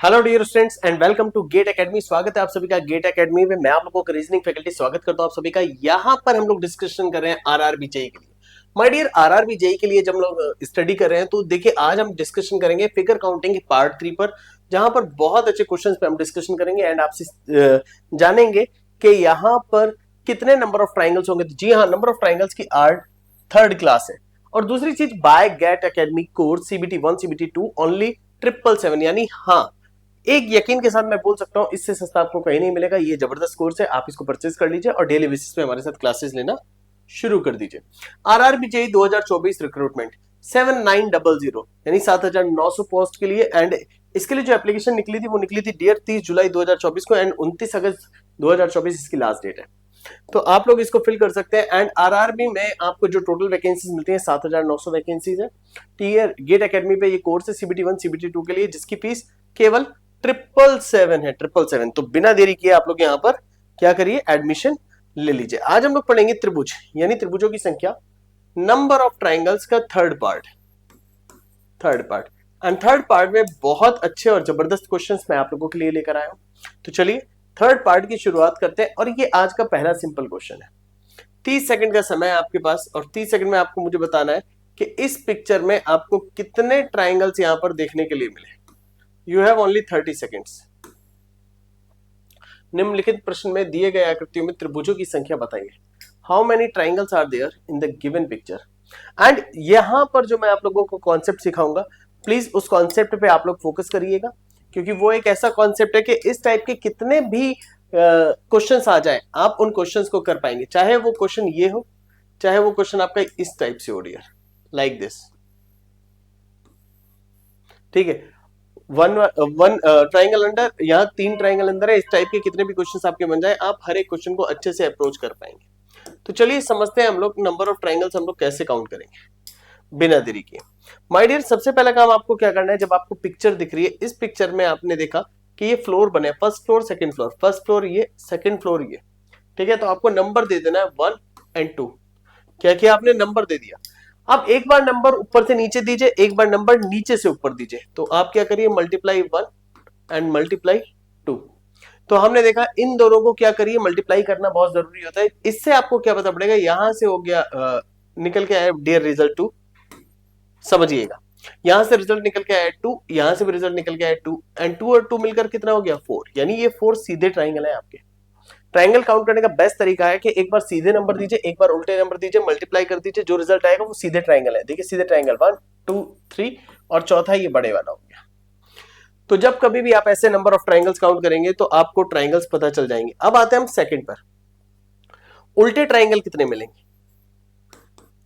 Hello dear students and welcome to Gate Academy. स्वागत है आप सभी का गेट एकेडमी में। मैं आप लोगों का रीजनिंग फैकल्टी स्वागत करता हूं आप सभी का। यहां पर हम लोग डिस्कशन कर रहे हैं आरआरबी जेईई के लिए। माय डियर, आरआरबी जेईई के लिए जब हम लोग स्टडी कर रहे हैं तो देखिए आज हम डिस्कशन करेंगे फिगर काउंटिंग पार्ट 3 पर, जहां पर बहुत अच्छे क्वेश्चंस पे हम डिस्कशन करेंगे एंड आपसे जानेंगे कि यहाँ पर कितने नंबर ऑफ ट्राइंगल्स होंगे। जी हाँ, नंबर ऑफ ट्राइंगल्स की आर्ट थर्ड क्लास है। और दूसरी चीज, by Gate Academy course CBT 1 CBT 2 only 777, यानी हाँ, एक यकीन के साथ मैं बोल सकता हूं इससे सस्ता आपको कहीं नहीं मिलेगा। ये जबरदस्त कोर्स है, आप इसको परचेज कर लीजिए और डेली बेसिस पे हमारे साथ क्लासेस लेना शुरू कर दीजिए। आरआरबी जेईई 2024 रिक्रूटमेंट 7900 यानी 7900 पोस्ट के लिए। एंड इसके लिए जो एप्लीकेशन निकली थी वो निकली थी डियर 30 जुलाई 2024 को एंड 29 अगस्त 2024 इसकी लास्ट डेट है। तो आप लोग इसको फिल कर सकते हैं। एंड आरआरबी में आपको जो टोटल वैकेंसीज मिलती हैं 7900 वैकेंसीज है। टीयर गेट एकेडमी पे ये कोर्स है CBT 1 CBT 2 के लिए, जिसकी फीस केवल 777 है। 777। तो बिना देरी किए आप लोग यहाँ पर क्या करिए, एडमिशन ले लीजिए। आज हम लोग पढ़ेंगे त्रिभुज यानी त्रिभुजों की संख्या, नंबर ऑफ ट्राइंगल्स का third part and third part में बहुत अच्छे और जबरदस्त क्वेश्चंस मैं आप लोगों के लिए लेकर आया हूं। तो चलिए थर्ड पार्ट की शुरुआत करते हैं और ये आज का पहला सिंपल क्वेश्चन है। 30 सेकंड का समय है आपके पास और 30 सेकंड में आपको मुझे बताना है कि इस पिक्चर में आपको कितने ट्राइंगल्स यहां पर देखने के लिए मिले। You have only 30 seconds. निम्नलिखित प्रश्न में दिए गए आकृतियों में त्रिभुजों की संख्या बताइए। How many triangles are there in the given picture. And यहां पर जो मैं आप लोगों को कॉन्सेप्ट सिखाऊंगा, प्लीज उस कॉन्सेप्ट पे आप लोग फोकस करिएगा, क्योंकि वो एक ऐसा कॉन्सेप्ट है कि इस टाइप के कितने भी क्वेश्चंस आ जाए आप उन क्वेश्चंस को कर पाएंगे, चाहे वो क्वेश्चन ये हो, चाहे वो क्वेश्चन आपका इस टाइप से हो डियर, लाइक दिस। ठीक है, वन ट्राइंगल अंडर, यहाँ 3 ट्राइंगल अंदर है। इस टाइप के कितने भी क्वेश्चंस आपके बन जाए, आप हर एक क्वेश्चन को अच्छे से अप्रोच कर पाएंगे। तो चलिए समझते हैं हम लोग नंबर ऑफ ट्राइंगल्स हम लोग कैसे काउंट करेंगे बिना देरी के। माय डियर, सबसे पहला काम आपको क्या करना है, जब आपको पिक्चर दिख रही है, इस पिक्चर में आपने देखा कि ये फ्लोर बने, first floor second floor, first floor ये, सेकंड फ्लोर ये। ठीक है, तो आपको नंबर दे देना है 1 एंड 2। क्या किया आपने, नंबर दे दिया। अब एक बार नंबर ऊपर से नीचे दीजिए, एक बार नंबर नीचे से ऊपर दीजिए। तो आप क्या करिए, मल्टीप्लाई 1 एंड मल्टीप्लाई 2। तो हमने देखा इन दोनों को क्या करिए, मल्टीप्लाई करना बहुत जरूरी होता है। इससे आपको क्या पता पड़ेगा, यहां से हो गया निकल के आया डियर रिजल्ट 2, समझिएगा। यहां से रिजल्ट निकल के आया 2, यहां से भी रिजल्ट निकल के आया 2 एंड 2 और 2 मिलकर कितना हो गया 4, यानी ये 4 सीधे ट्राइंगल है आपके। ट्राइंगल काउंट करने का बेस्ट तरीका है कि एक बार सीधे नंबर दीजिए, एक बार उल्टे नंबर दीजिए, मल्टीप्लाई कर दीजिए, जो रिजल्ट आएगा वो सीधे ट्राइंगल है। देखिए सीधे ट्राइंगल 1 2 3 और चौथा ये बड़े वाला हो गया। तो जब कभी भी आप ऐसे नंबर ऑफ ट्राइंगल्स काउंट करेंगे तो आपको ट्राइंगल्स पता चल जाएंगे। अब आते हैं हम सेकंड पर, उल्टे ट्राइंगल कितने मिलेंगे।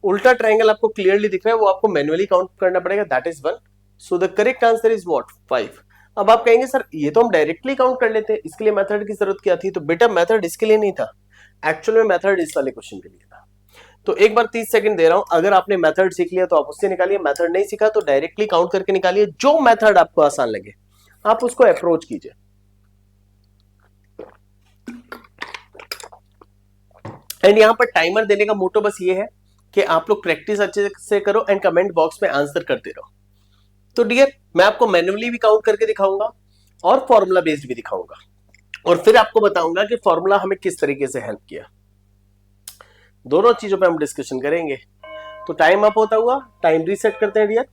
उल्टा ट्राइंगल आपको क्लियरली दिख रहा है, वो आपको मैन्युअली काउंट करना पड़ेगा, that is 1। So the correct answer is what, 5। अब आप कहेंगे सर ये तो हम डायरेक्टली काउंट कर लेते हैं, इसके लिए मेथड की जरूरत क्या थी। तो बेटा मेथड इसके लिए नहीं था, एक्चुअल में मेथड इस वाले क्वेश्चन के लिए था। तो एक बार 30 सेकंड दे रहा हूं, अगर आपने मेथड सीख लिया तो आप उससे निकालिए, मेथड नहीं सीखा तो डायरेक्टली काउंट करके निकालिए। जो मेथड आपको आसान लगे आप उसको अप्रोच कीजिए। एंड यहां पर टाइमर देने का मोटो बस ये है कि आप लोग प्रैक्टिस अच्छे से करो एंड कमेंट बॉक्स में आंसर करते रहो। तो डियर, मैं आपको मैन्युअली भी काउंट करके दिखाऊंगा और फॉर्मूला बेस्ड भी दिखाऊंगा, और फिर आपको बताऊंगा कि फॉर्मूला हमें किस तरीके से हेल्प किया। दोनों चीजों पे हम डिस्कशन करेंगे। तो टाइम अप होता हुआ टाइम रीसेट करते हैं डियर,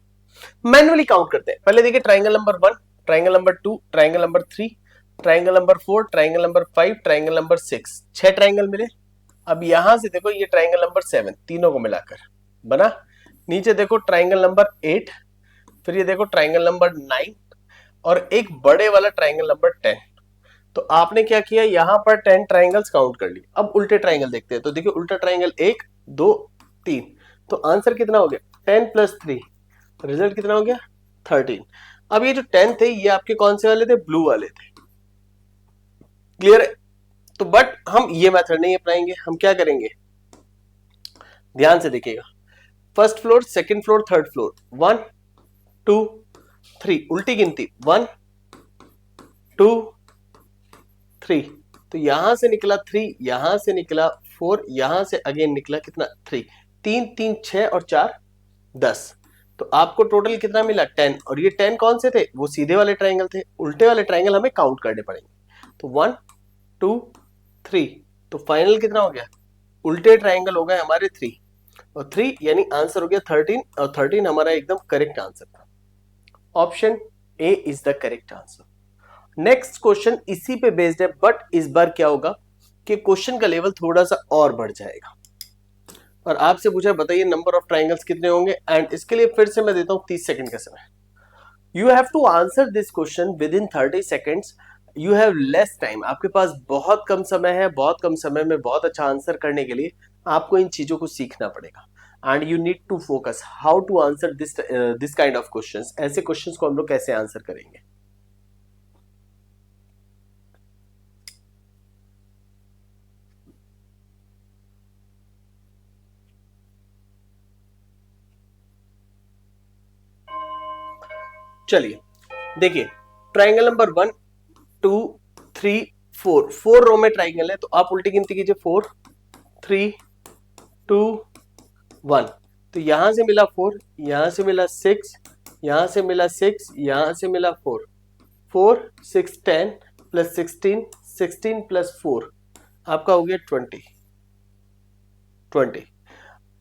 मैन्युअली काउंट करते हैं। पहले देखिए triangle number 1, triangle number 2, triangle number 3, triangle number 4, triangle number 5, triangle number 6, 6 triangle मिले। अब यहां से देखो ये ट्राइंगल नंबर 7, तीनों को मिलाकर बना। नीचे देखो ट्राइंगल नंबर 8, फिर ये देखो ट्राइंगल नंबर 9 और एक बड़े वाला ट्राइंगल नंबर 10। तो आपने क्या किया, यहां पर 10 ट्राइंगल्स काउंट कर लिए। अब उल्टे ट्राइंगल देखते हैं। तो देखिए उल्टा ट्राइंगल 1 2 3, तो आंसर कितना हो गया 10 + 3, रिजल्ट कितना हो गया 13। अब ये जो 10 थे ये आपके कौन से वाले थे, ब्लू वाले थे। क्लियर है। तो बट हम ये मेथड नहीं अपनाएंगे, हम क्या करेंगे, ध्यान से देखिएगा। First floor, second floor, third floor, 1 2 3, उल्टी गिनती 1 2 3। तो यहां से निकला 3, यहां से निकला 4, यहां से अगेन निकला कितना 3, 3 3 6 और 4 10। तो आपको टोटल कितना मिला 10, और ये 10 कौन से थे, वो सीधे वाले ट्राइंगल थे, उल्टे वाले ट्राइंगल हमें काउंट करने पड़ेंगे। तो 1 2 3, तो फाइनल कितना हो गया, उल्टे ट्राइंगल हो गए हमारे 3 और 3 यानी आंसर हो गया 13, और 13 हमारा एकदम करेक्ट आंसर था। Option A is the correct answer. Next question इसी पे बेस्ड है, बट इस बार क्या होगा कि क्वेश्चन का लेवल थोड़ा सा और बढ़ जाएगा, और आपसे पूछा बताइए नंबर ऑफ ट्राइंगल्स कितने होंगे, एंड इसके लिए फिर से मैं देता हूं 30 सेकंड का समय। You have to answer this question within 30 seconds. You have less time, आपके पास बहुत कम समय है, बहुत कम समय में बहुत अच्छा आंसर करने के लिए आपको इन चीजों को सीखना पड़ेगा। And you need to focus how to answer this kind of questions. ऐसे क्वेश्चंस को हम लोग कैसे आंसर करेंगे। चलिए देखिए, ट्राइंगल नंबर 1 2 3 4, 4 रो में ट्राइंगल है, तो आप उल्टी गिनती कीजिए 4 3 2 1। तो यहां से मिला 4, यहां से मिला 6, यहां से मिला 6, यहां से मिला 4, 4 6 10 प्लस 16, 16 प्लस 4 आपका हो गया 20 20।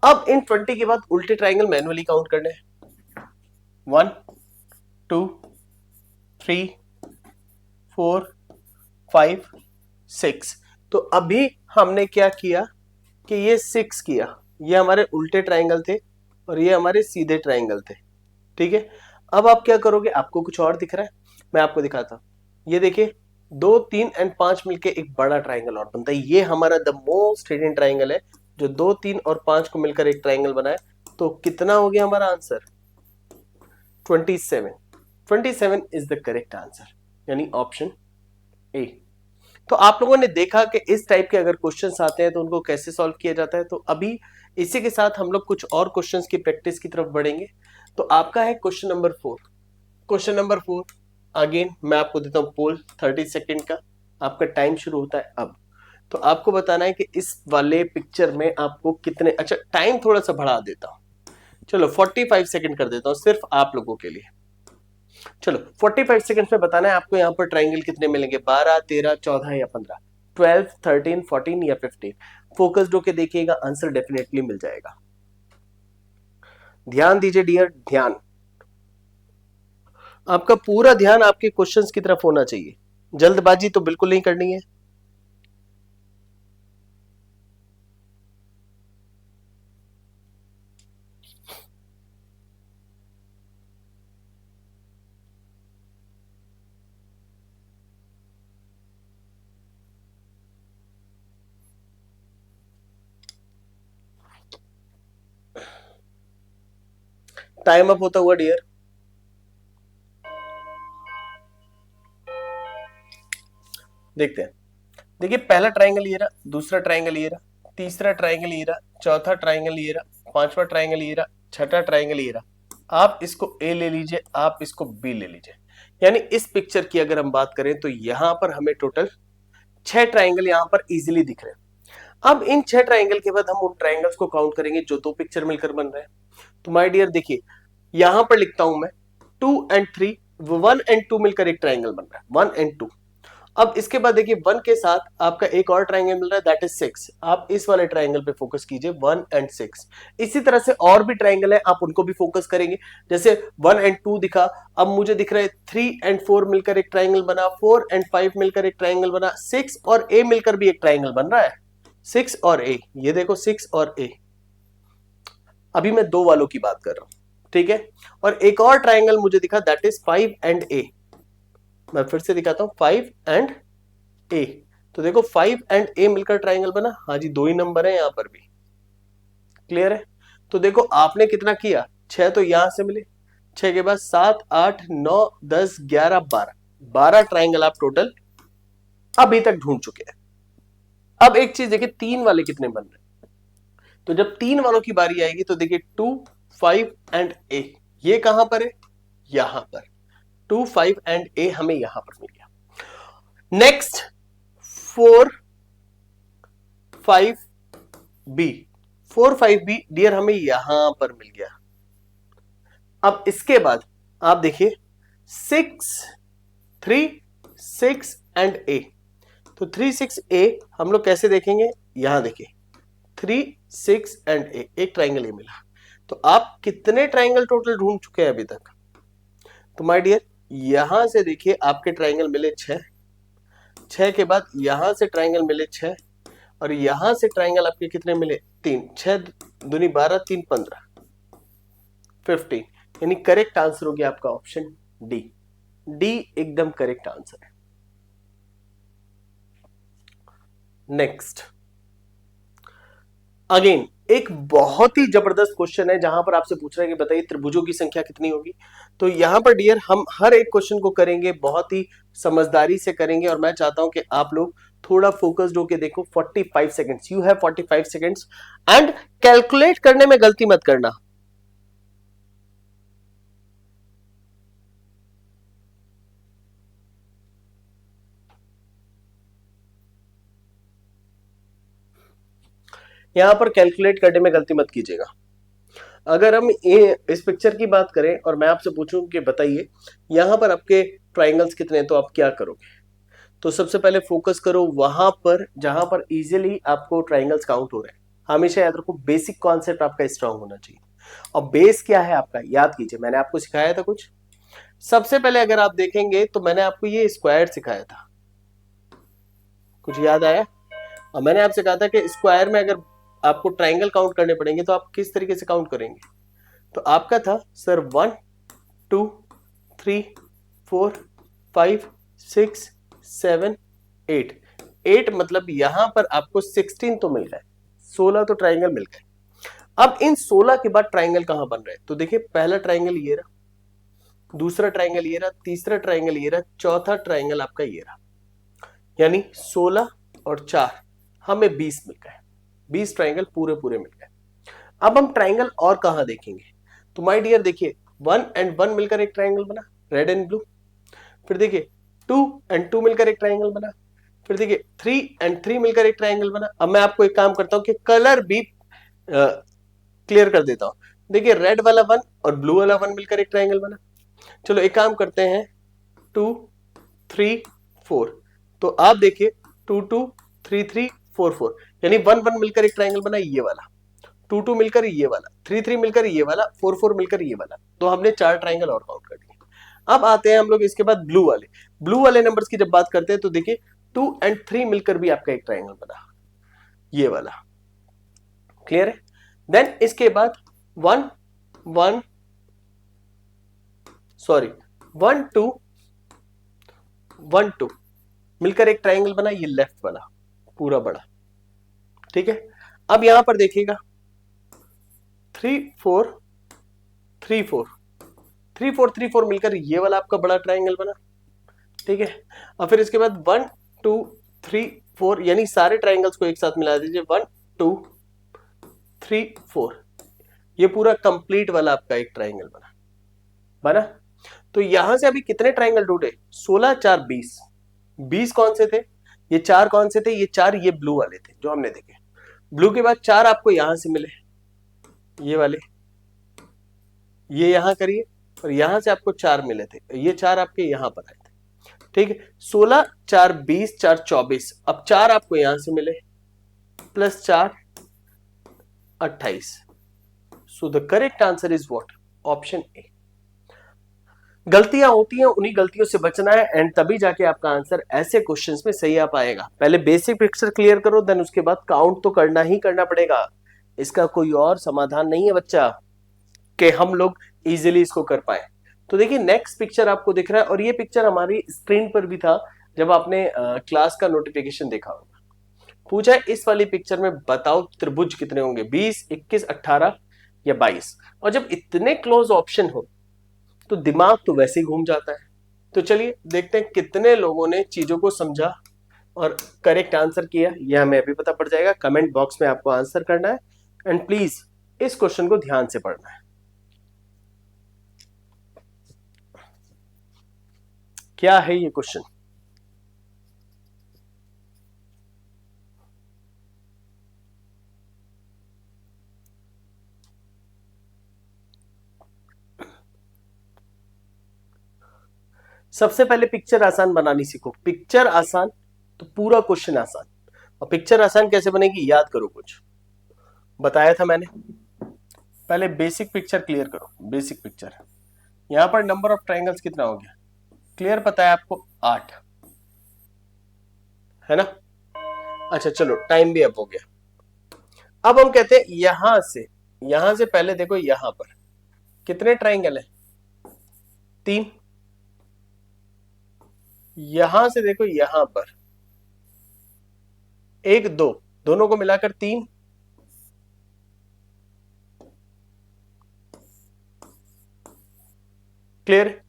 अब इन 20 के बाद उल्टे ट्राइंगल मैनुअली काउंट करने हैं। 1 2 3 4 5 6। तो अभी हमने क्या किया कि ये 6 किया, ये हमारे उल्टे ट्राइंगल थे और ये हमारे सीधे ट्राइंगल थे, ठीक है। अब आप क्या करोगे, आपको कुछ और दिख रहा है, मैं आपको दिखाता हूं। ये देखिए 2 3 एंड 5 मिलके एक बड़ा ट्राइंगल और बनता है, ये हमारा द मोस्ट हिडन ट्राइंगल है, जो 2 3 और 5 को मिलकर एक ट्राइंगल बनाए। तो कितना हो गया हमारा answer, 27। 27 is the correct answer, यानी ऑप्शन ए। तो आप लोगों ने देखा कि इस टाइप के अगर क्वेश्चंस आते हैं तो उनको कैसे सॉल्व किया जाता है। तो अभी इसी के साथ हम लोग कुछ और क्वेश्चंस की प्रैक्टिस की तरफ बढ़ेंगे। तो आपका है question number 4। Question number 4 again मैं आपको देता हूं पोल, 30 सेकेंड का आपका टाइम शुरू होता है अब। तो आपको बताना है कि इस वाले पिक्चर में आपको कितने, अच्छा टाइम थोड़ा सा बढ़ा देता हूं, चलो 45 सेकेंड कर देता हूं सिर्फ आप लोगों के लिए। चलो 45 सेकंड्स में बताना है आपको यहाँ पर ट्राइंगल कितने मिलेंगे, 12 13 14 या 15, 12 13 14 या 15। फोकस्ड होके देखिएगा, आंसर डेफिनेटली मिल जाएगा। ध्यान दीजिए डियर, ध्यान, आपका पूरा ध्यान आपके क्वेश्चंस की तरफ होना चाहिए, जल्दबाजी तो बिल्कुल नहीं करनी है। टाइम अप होता हुआ डियर। देखते हैं, देखिए पहला ट्राइंगल ये रहा, दूसरा ट्राइंगल ये रहा, तीसरा ट्राइंगल ये रहा, चौथा ट्राइंगल ये रहा, पांचवा ट्राइंगल ये रहा, छठा ट्राइंगल ये रहा। आप इसको ए ले लीजिए, आप इसको बी ले लीजिए। यानी इस पिक्चर की अगर हम बात करें तो यहां पर हमें टोटल 6 ट्राइंगल यहां पर इजीली दिख रहे हैं। अब इन 6 ट्राइंगल के बाद हम उन ट्राइंगल्स को काउंट करेंगे जो दो पिक्चर मिलकर बन रहे हैं। तो माय डियर देखिए, यहां पर लिखता हूं मैं 2 एंड 3, 1 एंड 2 मिलकर एक ट्राइंगल बन रहा है, 1 एंड 2। अब इसके बाद देखिए 1 के साथ आपका एक और ट्राइंगल मिल रहा है, दैट इज 6। आप इस वाले ट्राइंगल पे फोकस कीजिए, 1 एंड 6। इसी तरह से और भी ट्राइंगल है, आप उनको भी फोकस करेंगे। जैसे 1 एंड 2 दिखा, अब मुझे दिख रहा है 3 एंड 4 मिलकर एक ट्राइंगल बना, 4 एंड 5 मिलकर एक ट्राइंगल बना, 6 और ए मिलकर भी एक ट्राइंगल बन रहा है, 6 और ए, ये देखो 6 और ए। अभी मैं दो वालों की बात कर रहा हूं, ठीक है। और एक और ट्राइंगल मुझे दिखा, दैट इज 5 एंड ए। मैं फिर से दिखाता हूं, 5 एंड ए। तो देखो 5 एंड ए मिलकर ट्राइंगल बना, हाँ जी दो ही नंबर है यहां पर भी, क्लियर है। तो देखो आपने कितना किया, 6 तो यहां से मिले, 6 के बाद 7 8 9 10 11 12, 12 ट्राइंगल आप टोटल अभी तक ढूंढ चुके हैं। अब एक चीज देखिए, 3 वाले कितने बन रहे हैं। तो जब 3 वालों की बारी आएगी तो देखिए 2 5 एंड ए, ये कहां पर है, यहां पर 2 5 एंड ए हमें यहां पर मिल गया। नेक्स्ट 4 5 बी, 4 5 बी डियर हमें यहां पर मिल गया। अब इसके बाद आप देखिए 6 3 6 एंड ए, तो 3 6 ए हम लोग कैसे देखेंगे, यहां देखिए 3 6 एंड ए, एक ट्राइंगल ए मिला। तो आप कितने ट्राइंगल टोटल ढूंढ चुके हैं अभी तक? तो माय डियर यहां से देखिए आपके ट्राइंगल मिले 6, 6 के बाद यहां से ट्राइंगल मिले 6, और यहां से ट्राइंगल आपके कितने मिले, 3, 6 दूनी 12, 3 15, 15, यानी करेक्ट आंसर हो गया आपका ऑप्शन डी। डी एकदम करेक्ट आंसर है। नेक्स्ट अगेन एक बहुत ही जबरदस्त क्वेश्चन है जहां पर आपसे पूछ रहा है कि बताइए त्रिभुजों की संख्या कितनी होगी। तो यहां पर डियर हम हर एक क्वेश्चन को करेंगे बहुत ही समझदारी से करेंगे, और मैं चाहता हूं कि आप लोग थोड़ा फोकस्ड होके देखो। 45 seconds, you have 45 seconds, and calculate करने में गलती मत करना। यहां पर कैलकुलेट करने में गलती मत कीजिएगा। अगर हम इस पिक्चर की बात करें और मैं आपसे पूछूं कि बताइए यहां पर आपके ट्राइंगल्स कितने हैं, तो आप क्या करोगे? तो सबसे पहले फोकस करो वहां पर जहां पर इजीली आपको ट्राइंगल्स काउंट हो रहे हैं। हमेशा याद रखो बेसिक कॉन्सेप्ट आपका स्ट्रांग होना चाहिए। और बेस क्या है आपका, याद कीजिए, मैंने आपको सिखाया था कुछ। सबसे पहले अगर आप देखेंगे तो मैंने आपको ये स्क्वायर सिखाया था, कुछ याद आया? और मैंने आपसे कहा था कि स्क्वायर में अगर आपको ट्राइंगल काउंट करने पड़ेंगे तो आप किस तरीके से काउंट करेंगे? तो आपका था सर 1 2 3 4 5 6 7 8, 8 मतलब यहां पर आपको 16 तो मिल गए, 16 तो ट्राइंगल मिल गए। अब इन 16 के बाद ट्राइंगल कहां बन रहे हैं? तो देखिए पहला ट्राइंगल ये रहा, दूसरा ट्राइंगल ये रहा, तीसरा ट्राइंगल ये रहा, चौथा ट्राइंगल आपका ये रहा, यानी 16 और 4 हमें 20 मिल गए। 20 ट्राइंगल पूरे पूरे मिल गए। अब हम ट्राइंगल और कहां देखेंगे? तो माय डियर देखिए 1 एंड 1 मिलकर एक ट्राइंगल बना, रेड एंड ब्लू। फिर देखिए 2 एंड 2 मिलकर एक ट्राइंगल बना। फिर देखिए 3 एंड 3 मिलकर एक ट्राइंगल बना। अब मैं आपको एक काम करता हूं कि कलर भी क्लियर कर देता हूं। देखिए रेड वाला 1 और ब्लू वाला 1 मिलकर एक ट्राइंगल बना। चलो एक काम करते हैं, 2 3 4, तो आप देखिए 2 2 3 3 4 4, यानी 1 1 मिलकर एक ट्राइंगल बना, ये वाला 2 2 मिलकर ये वाला, 3 3 मिलकर ये वाला, 4 4 मिलकर ये वाला। तो हमने 4 ट्राइंगल और काउंट कर दिए। अब आते हैं हम लोग इसके बाद ब्लू वाले नंबर्स की जब बात करते हैं तो देखिए 2 एंड 3 मिलकर भी आपका एक ट्राइंगल बना, ये वाला। क्लियर है? देन इसके बाद 1 1 सॉरी 1 2 1 2 मिलकर एक ट्राइंगल बना, ये लेफ्ट वाला पूरा बड़ा। ठीक है, अब यहां पर देखिएगा 3 4 3 4 3 4 3 4 मिलकर ये वाला आपका बड़ा ट्राइंगल बना। ठीक है, और फिर इसके बाद 1 2 3 4, यानी सारे ट्राइंगल्स को एक साथ मिला दीजिए, 1 2 3 4, ये पूरा कंप्लीट वाला आपका एक ट्राइंगल बना बना। तो यहां से अभी कितने ट्राइंगल टूटे? 16 4 20। 20 कौन से थे? ये 4 कौन से थे? ये 4 ये ब्लू वाले थे जो हमने देखे। ब्लू के बाद 4 आपको यहां से मिले, ये वाले, ये यहां करिए, और यहां से आपको 4 मिले थे, ये 4 आपके यहां पर आए थे। ठीक है, 16 4 20 4 24, अब 4 आपको यहां से मिले plus 4 28। So the correct answer is what? Option A. गलतियां होती हैं, उन्हीं गलतियों से बचना है, एंड तभी जाके आपका आंसर ऐसे क्वेश्चंस में सही आ पाएगा। पहले बेसिक पिक्चर क्लियर करो, देन उसके बाद काउंट तो करना ही करना पड़ेगा। इसका कोई और समाधान नहीं है बच्चा कि हम लोग इजीली इसको कर पाए। तो देखिए नेक्स्ट पिक्चर आपको दिख रहा है, और ये पिक्चर हमारी स्क्रीन पर भी था जब आपने क्लास का नोटिफिकेशन देखा होगा। पूछा है इस वाली पिक्चर में बताओ त्रिभुज कितने होंगे, 20 21 18 या 22। और जब इतने क्लोज ऑप्शन हो तो दिमाग तो वैसे ही घूम जाता है। तो चलिए देखते हैं कितने लोगों ने चीजों को समझा और करेक्ट आंसर किया, यह हमें अभी पता पड़ जाएगा। कमेंट बॉक्स में आपको आंसर करना है, एंड प्लीज इस क्वेश्चन को ध्यान से पढ़ना है। क्या है ये क्वेश्चन? सबसे पहले पिक्चर आसान बनानी सीखो। पिक्चर आसान तो पूरा क्वेश्चन आसान। और पिक्चर आसान कैसे बनेगी, याद करो, कुछ बताया था मैंने। पहले बेसिक पिक्चर क्लियर करो। बेसिक पिक्चर, यहां पर नंबर ऑफ ट्राइंगल्स कितना हो गया, क्लियर पता है आपको, 8 है ना। अच्छा चलो, टाइम भी अप हो गया। अब हम कहते हैं यहां से पहले देखो, यहां पर कितने ट्राइंगल है, 3। यहां से देखो, यहां पर 1 2, दोनों को मिलाकर 3। क्लियर।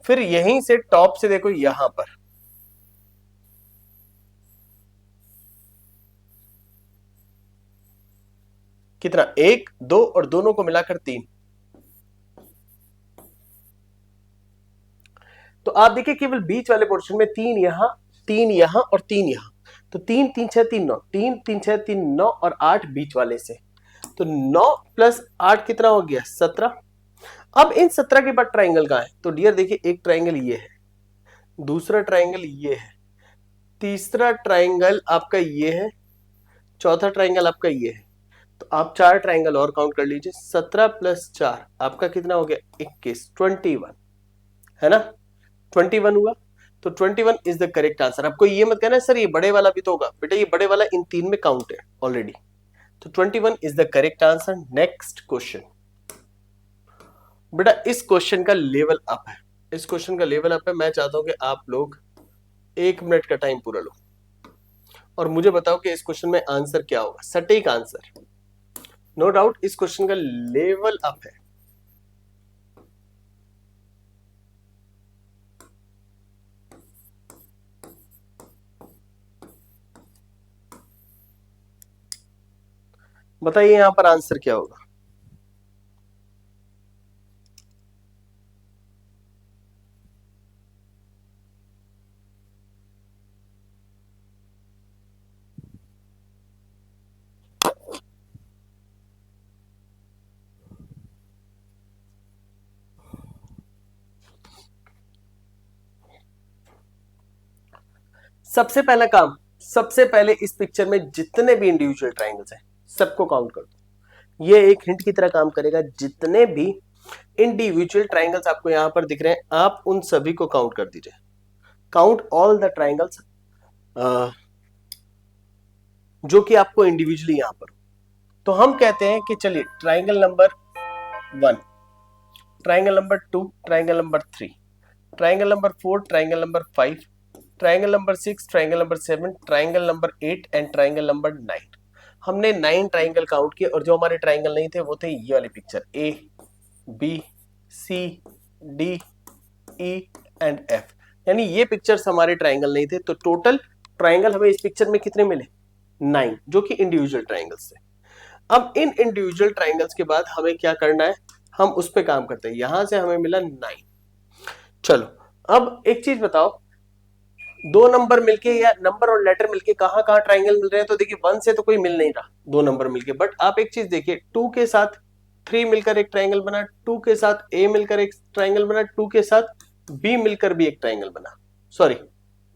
फिर यहीं से टॉप से देखो, यहां पर कितना, 1 2 और दोनों को मिलाकर 3। तो आप देखिए केवल बीच वाले पोर्शन में 3 यहां, 3 यहां और 3 यहां। तो 3 3 6 3 9, 3 3 6 3 9 और 8 बीच वाले से। तो 9 प्लस 8 कितना हो गया, 17। अब इन 17 के बाद ट्राइंगल कहां है, तो डियर देखिए, एक ट्राइंगल ये है, दूसरा ट्राइंगल ये है, तीसरा ट्राइंगल आपका ये है, चौथा ट्राइंगल आपका ये है। तो आप 4 ट्राइंगल और काउंट कर लीजिए। 17 प्लस 4 आपका कितना हो गया, 21, 21 है ना। 21 हुआ। तो 21 इज द करेक्ट आंसर। आपको ये मत कहना सर ये बड़े वाला भी तो होगा, बेटा ये बड़े वाला इन 3 में काउंट है ऑलरेडी। तो 21 is the correct answer. Next question. बेटा इस क्वेश्चन का लेवल अप है, इस क्वेश्चन का लेवल अप है। मैं चाहता हूं कि आप लोग 1 मिनट का टाइम पूरा लो और मुझे बताओ कि इस क्वेश्चन में आंसर क्या होगा, सटीक आंसर। नो डाउट इस क्वेश्चन का लेवल अप है। बताइए यहां पर आंसर क्या होगा। सबसे पहला काम, सबसे पहले इस पिक्चर में जितने भी इंडिविजुअल ट्राइंगल्स हैं सबको काउंट कर दो। ये एक हिंट की तरह काम करेगा। जितने भी इंडिविजुअल ट्राइंगल्स आपको यहां पर दिख रहे हैं, आप उन सभी को काउंट कर दीजिए। काउंट ऑल द ट्राइंगल्स जो कि आपको इंडिविजुअली यहां पर। तो हम कहते हैं कि चलिए triangle number 1, triangle number 2, triangle number 3, triangle number 4, triangle number 5, triangle number 6, triangle number 7, triangle number 8 and triangle number 9। हमने 9 ट्राइंगल काउंट किए और जो हमारे ट्राइंगल नहीं थे वो थे ये वाली picture, A B C D E and F. यानी ये पिक्चर्स हमारे ट्राइंगल नहीं थे। तो टोटल ट्राइंगल हमें इस पिक्चर में कितने मिले, 9, जो कि इंडिविजुअल ट्राइंगल्स थे। अब इन इंडिविजुअल ट्राइंगल्स के बाद हमें क्या करना है, हम उस पर काम करते हैं। यहां से हमें मिला 9। चलो अब एक चीज बताओ, दो नंबर मिलके या नंबर और लेटर मिलके कहां कहां ट्राइंगल मिल रहे हैं, तो देखिए 1 से तो कोई मिल नहीं रहा, दो नंबर मिलके। बट आप एक चीज देखिए, 2 के साथ 3 मिलकर एक ट्राइंगल बना, 2 के साथ ए मिलकर एक ट्राइंगल बना, 2 के साथ बी मिलकर भी एक ट्राइंगल बना। सॉरी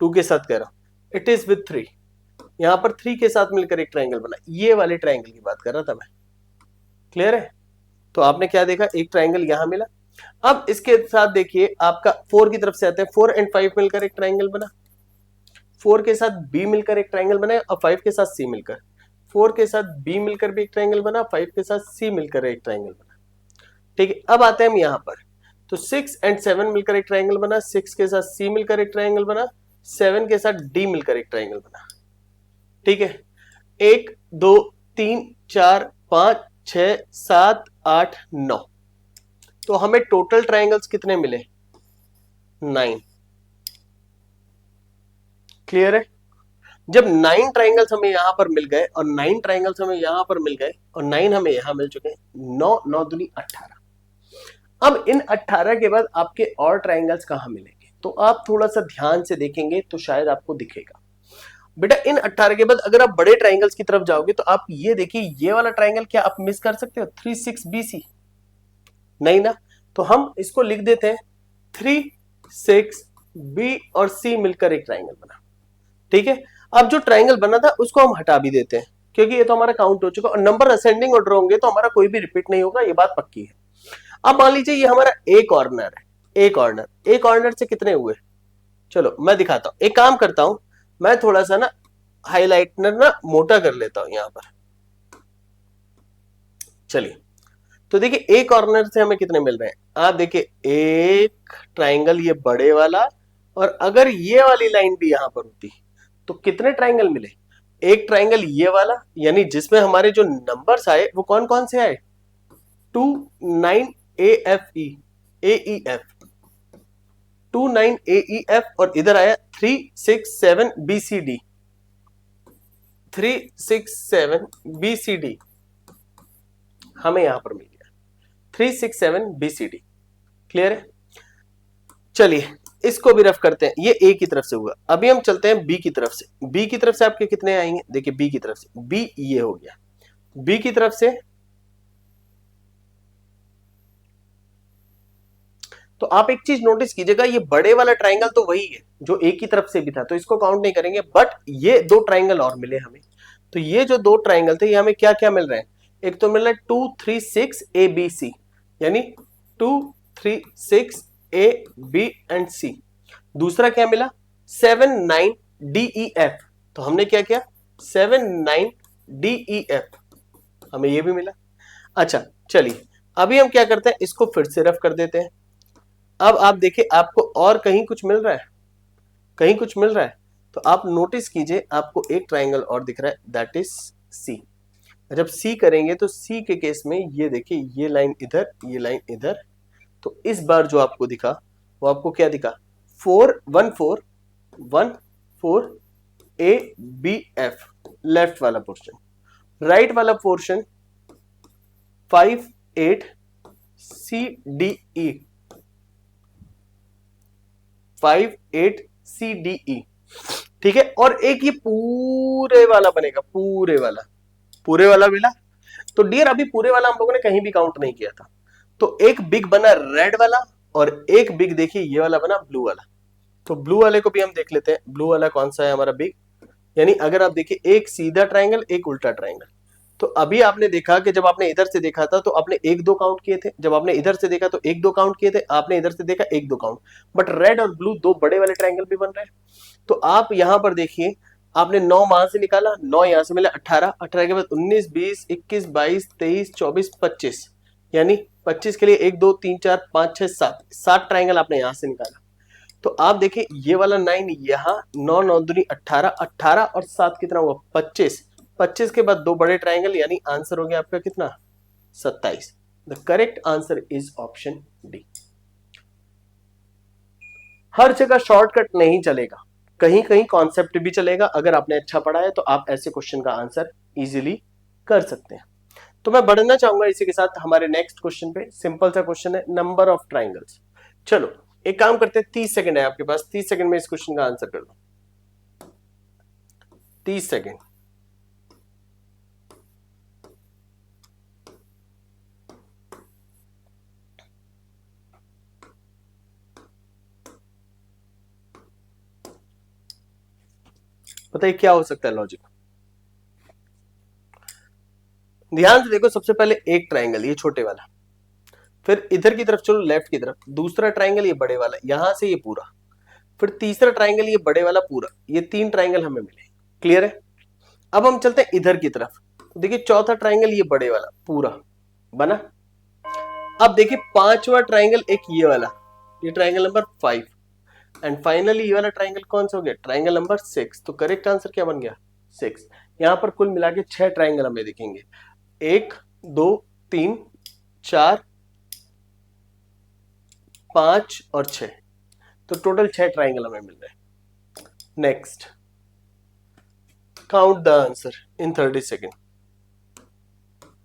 2 के साथ कह रहा हूं, इट इज विथ 3। यहां पर 3 के साथ मिलकर एक ट्राइंगल बना, ये वाले ट्राइंगल की बात कर रहा था मैं। क्लियर है। तो आपने क्या देखा, एक ट्राइंगल यहां मिला। अब इसके साथ देखिए आपका 4 की तरफ से आते हैं, 4 एंड 5 मिलकर एक ट्राइंगल बना, 4 के साथ बी मिलकर एक ट्राइंगल बना और 5 के साथ सी मिलकर, 4 के साथ बी मिलकर भी एक ट्राइंगल बना, 5 के साथ सी मिलकर एक ट्राइंगल बना। ठीक है, अब आते हैं हम यहां पर। तो 6 एंड 7 मिलकर एक ट्राइंगल बना, 6 के साथ सी मिलकर एक ट्राइंगल बना, 7 के साथ डी मिलकर एक ट्राइंगल बना। ठीक है, 1 2 3 4 5 6 7 8 9। तो हमें टोटल ट्राइंगल्स कितने मिले, 9। क्लियर है। जब 9 ट्राइंगल्स हमें यहां पर मिल गए और 9 ट्राइंगल्स हमें यहां पर मिल गए और 9 हमें यहां मिल चुके हैं, 9 9 दूनी 18। अब इन 18 के बाद आपके और ट्राइंगल्स कहां मिलेंगे, तो आप थोड़ा सा ध्यान से देखेंगे तो शायद आपको दिखेगा। बेटा इन 18 के बाद अगर आप बड़े ट्राइंगल्स की तरफ जाओगे तो आप ये देखिए, ये वाला ट्राइंगल क्या आप मिस कर सकते हो, 3 6 BC? नहीं ना। तो हम इसको लिख देते हैं 3 6 बी और सी मिलकर एक ट्राइंगल बना। ठीक है, अब जो ट्राइंगल बना था उसको हम हटा भी देते हैं क्योंकि ये तो हमारा काउंट हो चुका, और नंबर असेंडिंग ऑर्डर होंगे तो हमारा कोई भी रिपीट नहीं होगा, ये बात पक्की है। अब मान लीजिए ये हमारा ए कॉर्नर है, ए कॉर्नर से कितने हुए, चलो मैं दिखाता हूं, एक काम करता हूं, मैं थोड़ा सा ना हाईलाइटनर ना मोटा कर लेता हूं यहां पर। चलिए, तो देखिए ए कॉर्नर से हमें कितने मिल रहे हैं, आप देखिए एक ट्राइंगल ये बड़े वाला, और अगर ये वाली लाइन भी यहां पर होती तो कितने ट्राइंगल मिले, एक ट्राइंगल ये वाला, यानी जिसमें हमारे जो नंबर्स आए वो कौन कौन से आए, 2 9 AFE AEF, 2 9 AEF, और इधर आया 3 6 7 BCD, 3 6 7 BCD हमें यहां पर मिल गया, 3 6 7 BCD। क्लियर है, चलिए इसको भी रफ करते हैं, ये ए की तरफ से हुआ, अभी हम चलते हैं बी की तरफ से। बी की तरफ से आपके कितने आएंगे, देखिए बी की तरफ से, बी ये हो गया, बी की तरफ से, तो आप एक चीज नोटिस कीजिएगा, ये बड़े वाला ट्राइंगल तो वही है जो ए की तरफ से भी था, तो इसको काउंट नहीं करेंगे, बट ये दो ट्राइंगल और मिले हमें। तो ये जो दो ट्राइंगल थे ये हमें क्या क्या मिल रहे हैं, एक तो मिल रहा है 2 3 6 ABC, यानी 2 3 6 A B एंड C। दूसरा क्या मिला, 7 9 DEF, तो हमने क्या किया, 7 9 DEF, हमें ये भी मिला। अच्छा चलिए, अभी हम क्या करते हैं, इसको फिर से रफ कर देते हैं। अब आप देखिए आपको और कहीं कुछ मिल रहा है, कहीं कुछ मिल रहा है, तो आप नोटिस कीजिए आपको एक ट्राइंगल और दिख रहा है, दैट इज सी। जब सी करेंगे तो सी के केस में ये देखिए, ये लाइन इधर, ये लाइन इधर, तो इस बार जो आपको दिखा वो आपको क्या दिखा, 4 1 4 1 4 ABF, लेफ्ट वाला पोर्शन, राइट वाला पोर्शन 5 8 CDE, 5 8 CDE। ठीक है, और एक ये पूरे वाला बनेगा, पूरे वाला मिला। तो डियर अभी पूरे वाला हम लोगों ने कहीं भी काउंट नहीं किया था, तो एक बिग बना रेड वाला, और एक बिग देखिए ये वाला बना ब्लू वाला। तो ब्लू वाले को भी हम देख लेते हैं, ब्लू वाला कौन सा है हमारा बिग, यानी अगर आप देखिए एक सीधा ट्राइंगल एक उल्टा ट्राइंगल। तो अभी आपने देखा कि जब आपने इधर से देखा था तो आपने एक दो काउंट किए थे, जब आपने इधर से देखा तो एक दो काउंट किए थे, आपने इधर से देखा एक दो काउंट, बट रेड और ब्लू दो बड़े वाले ट्राइंगल भी बन रहे हैं। तो आप यहां पर देखिए, आपने 9 वहां से निकाला, 9 यहां से मिला, 18, 18 के बाद 19 20 21 22 23 24 25, यानी 25 के लिए 1 2 3 4 5 6 7, 7 ट्राइंगल आपने यहां से निकाला। तो आप देखिए ये वाला 9 यहाँ, 9 9 दूनी 18, 18 और 7 कितना हुआ 25, 25 के बाद दो बड़े ट्राइंगल, यानी आंसर हो गया आपका कितना 27। The correct answer is option D. हर जगह शॉर्टकट नहीं चलेगा, कहीं कहीं कॉन्सेप्ट भी चलेगा, अगर आपने अच्छा पढ़ा है तो आप ऐसे क्वेश्चन का आंसर इजीली कर सकते हैं। तो मैं बढ़ना चाहूंगा इसी के साथ हमारे नेक्स्ट क्वेश्चन पे, सिंपल सा क्वेश्चन है, नंबर ऑफ ट्राइंगल्स। चलो एक काम करते हैं, 30 सेकंड है आपके पास, 30 सेकंड में इस क्वेश्चन का आंसर कर दो, 30 सेकंड। बताइए क्या हो सकता है लॉजिक, ध्यान से देखो, सबसे पहले एक ट्राइंगल ये छोटे वाला, फिर इधर की तरफ चलो लेफ्ट की तरफ, दूसरा ट्राइंगल ये बड़े वाला, यहां से ये पूरा, फिर तीसरा ट्राइंगल ये बड़े वाला पूरा, ये तीन ट्राइंगल हमें मिले। क्लियर है, अब हम चलते हैं इधर की तरफ, तो देखिए चौथा ट्राइंगल ये बड़े वाला पूरा बना। अब देखिए पांचवा ट्राइंगल एक ये वाला, ये ट्राइंगल नंबर 5, एंड फाइनली ये वाला ट्राइंगल कौन सा हो गया, ट्राइंगल नंबर 6। तो करेक्ट आंसर क्या बन गया 6। यहां पर कुल मिला के 6 ट्राइंगल हमें दिखेंगे, 1 2 3 4 5 और 6, तो टोटल 6 ट्राइंगल हमें मिल रहे हैं। Next, count the answer in 30 second.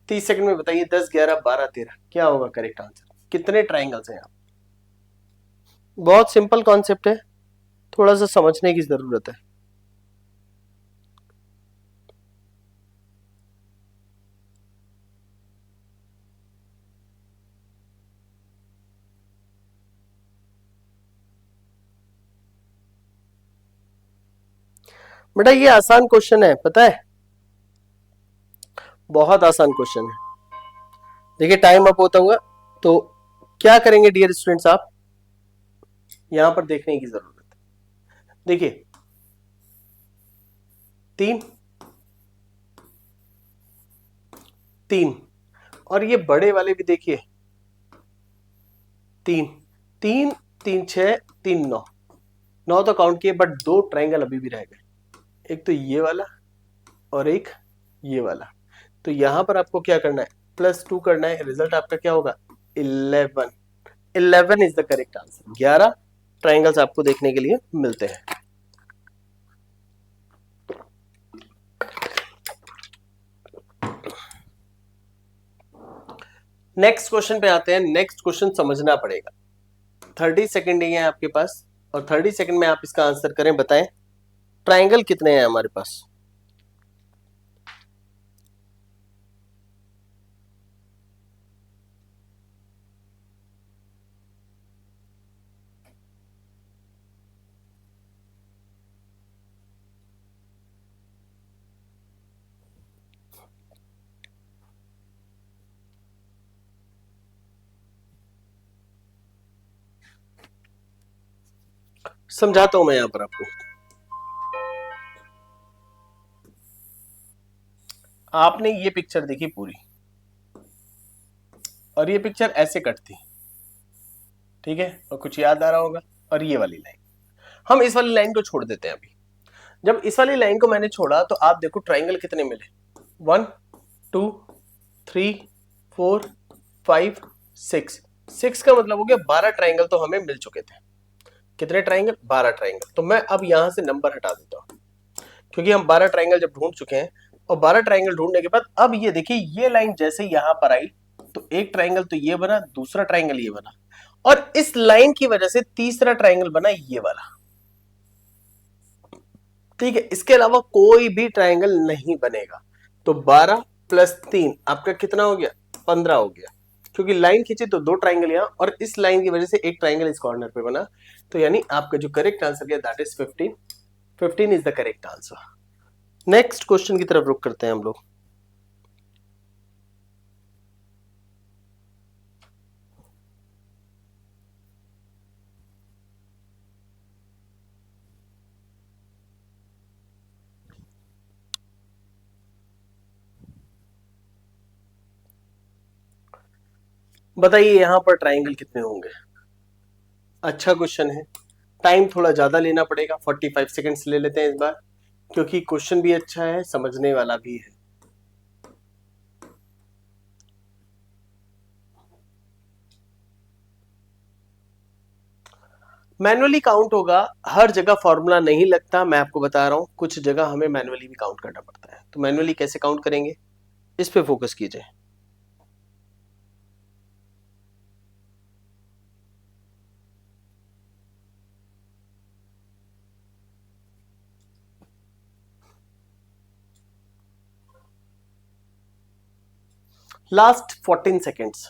30 second में बताइए 10 11 12 13 क्या होगा करेक्ट आंसर, कितने ट्राइंगल्स हैं यहाँ। बहुत सिंपल कॉन्सेप्ट है, थोड़ा सा समझने की जरूरत है। बेटा ये आसान क्वेश्चन है, पता है, बहुत आसान क्वेश्चन है। देखिए टाइम अप होता हुआ, तो क्या करेंगे डियर स्टूडेंट्स, आप यहां पर देखने की जरूरत है। देखिए 3 3 और ये बड़े वाले भी देखिए 3 3 3 6 3 9 9 तो काउंट किए, बट 2 ट्राइंगल अभी भी रह गए, एक तो ये वाला और एक ये वाला। तो यहां पर आपको क्या करना है, +2 करना है, रिजल्ट आपका क्या होगा 11। 11 is the correct answer. 11 triangles आपको देखने के लिए मिलते हैं। नेक्स्ट क्वेश्चन पे आते हैं। नेक्स्ट क्वेश्चन समझना पड़ेगा, 30 सेकेंड ही है आपके पास, और 30 सेकेंड में आप इसका आंसर करें। बताएं ट्राइंगल कितने हैं हमारे पास। समझाता हूं मैं यहां पर आपको। आपने ये पिक्चर देखी पूरी, और ये पिक्चर ऐसे कटती, ठीक है, और कुछ याद आ रहा होगा। और ये वाली लाइन, हम इस वाली लाइन को छोड़ देते हैं अभी। जब इस वाली लाइन को मैंने छोड़ा तो आप देखो ट्राइंगल कितने मिले, 1 2 3 4 5 6। 6 का मतलब हो गया 12 ट्राइंगल तो हमें मिल चुके थे। कितने ट्राइंगल, 12 ट्राइंगल। तो मैं अब यहां से नंबर हटा देता हूं, क्योंकि हम 12 ट्राइंगल जब ढूंढ चुके हैं, और 12 ट्राइंगल ढूंढने के बाद अब ये देखिए ये लाइन जैसे यहां पर आई, तो एक ट्राइंगल तो ये बना, दूसरा ट्राइंगल ये बना, और इस लाइन की वजह से तीसरा ट्राइंगल बना ये वाला। ठीक है, इसके अलावा कोई भी ट्राइंगल नहीं बनेगा। तो 12 + 3 आपका कितना हो गया, 15 हो गया, क्योंकि लाइन खींची तो 2 ट्राइंगल यहां, और इस लाइन की वजह से एक ट्राइंगल इस कॉर्नर पे बना। तो यानी आपका जो करेक्ट आंसर गया that is 15। 15 is the correct answer. Next question की तरफ रुक करते हैं हम लोग। बताइए यहां पर ट्राइंगल कितने होंगे। अच्छा क्वेश्चन है, टाइम थोड़ा ज्यादा लेना पड़ेगा, 45 सेकेंड्स ले लेते हैं इस बार, क्योंकि क्वेश्चन भी अच्छा है, समझने वाला भी है। मैनुअली काउंट होगा, हर जगह फॉर्मूला नहीं लगता, मैं आपको बता रहा हूं, कुछ जगह हमें मैनुअली भी काउंट करना पड़ता है। तो मैनुअली कैसे काउंट करेंगे, इस पे फोकस कीजिए। Last 14 seconds.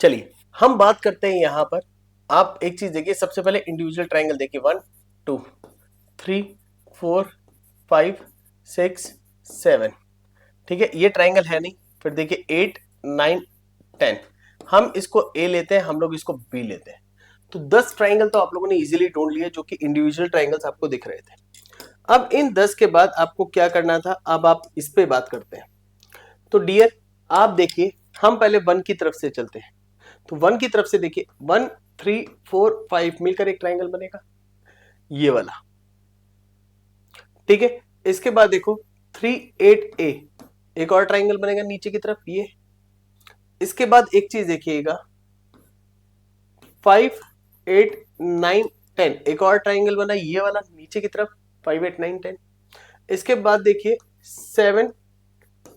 चलिए हम बात करते हैं यहां पर। आप एक चीज देखिए, सबसे पहले इंडिविजुअल ट्राइंगल देखिए, 1 2 3 4 5 6 7। ठीक है, ये ट्राइंगल है नहीं। फिर देखिए 8 9 10, हम इसको ए लेते हैं, हम लोग इसको बी लेते हैं। तो 10 ट्राइंगल तो आप लोगों ने इजीली ढूंढ लिए, जो कि इंडिविजुअल ट्राइंगल्स आपको दिख रहे थे। अब इन 10 के बाद आपको क्या करना था, अब आप इस पे बात करते हैं। तो डियर आप देखिए, हम पहले 1 की तरफ से चलते हैं। तो 1 की तरफ से देखिए 1 3 4 5 मिलकर एक ट्राइंगल बनेगा, ये वाला। ठीक है, इसके बाद देखो 3 8 ए, एक और ट्राइंगल बनेगा नीचे की तरफ, ये। इसके बाद एक चीज देखिएगा, 5 8 9 10, एक और ट्राइंगल बना ये वाला नीचे की तरफ, 5 8 9 10। इसके बाद देखिए 7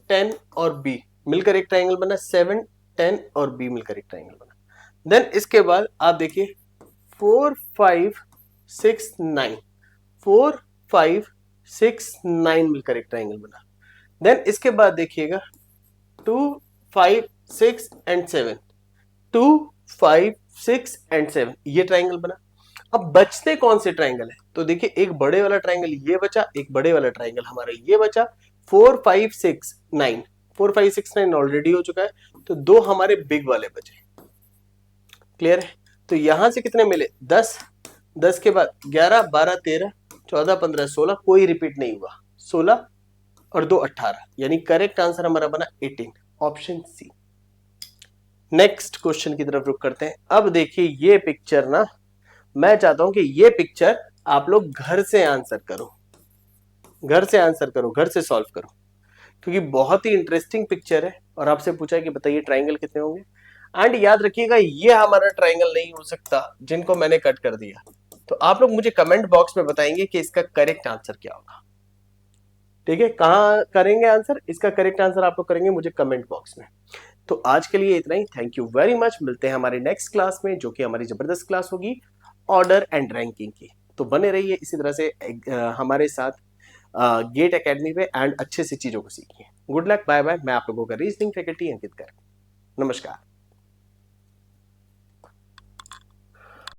10 और बी मिलकर एक ट्राइंगल बना, 7 10 और बी मिलकर एक ट्राइंगल बना। देन इसके बाद आप देखिए 4 5 6 9, 4 5 6 9 मिलकर एक ट्राइंगल बना। देन इसके बाद देखिएगा 2 5 6 एंड 7, 2 5 6 एंड 7, ये ट्राइंगल बना। अब बचते कौन से ट्राइंगल है, तो देखिए एक बड़े वाला ट्राइंगल ये बचा, एक बड़े वाला ट्राइंगल हमारा ये बचा। 4 5 6 9, 4 5 6 9 ऑलरेडी हो चुका है, तो दो हमारे बिग वाले बचे। क्लियर है? तो यहां से कितने मिले 10, 10 के बाद 11 12 13 14 15 16, कोई रिपीट नहीं हुआ, 16 और 2 18, यानी करेक्ट आंसर हमारा बना 18, ऑप्शन सी। नेक्स्ट क्वेश्चन की तरफ रुक करते हैं। अब देखिए ये पिक्चर ना, मैं चाहता हूं कि ये पिक्चर आप लोग घर से आंसर करो, घर से आंसर करो, घर से सॉल्व करो, क्योंकि बहुत ही इंटरेस्टिंग पिक्चर है। और आपसे पूछा है कि बताइए ट्राइंगल कितने होंगे। एंड याद रखिएगा ये हमारा ट्राइंगल नहीं हो सकता जिनको मैंने कट कर दिया। तो आप लोग मुझे कमेंट बॉक्स में बताएंगे कि इसका करेक्ट आंसर क्या होगा। ठीक है, कहां करेंगे आंसर, इसका करेक्ट आंसर आप लोग करेंगे मुझे कमेंट बॉक्स में। तो आज के लिए इतना ही, थैंक यू वेरी मच। मिलते हैं हमारी नेक्स्ट क्लास में, जो कि हमारी जबरदस्त क्लास होगी ऑर्डर एंड रैंकिंग की। तो बने रहिए इसी तरह से हमारे साथ गेट एकेडमी पे, एंड अच्छे से चीजों को सीखिए। Good luck, bye bye. मैं आप लोगों का रीजनिंग फैकल्टी अंकित कर, नमस्कार।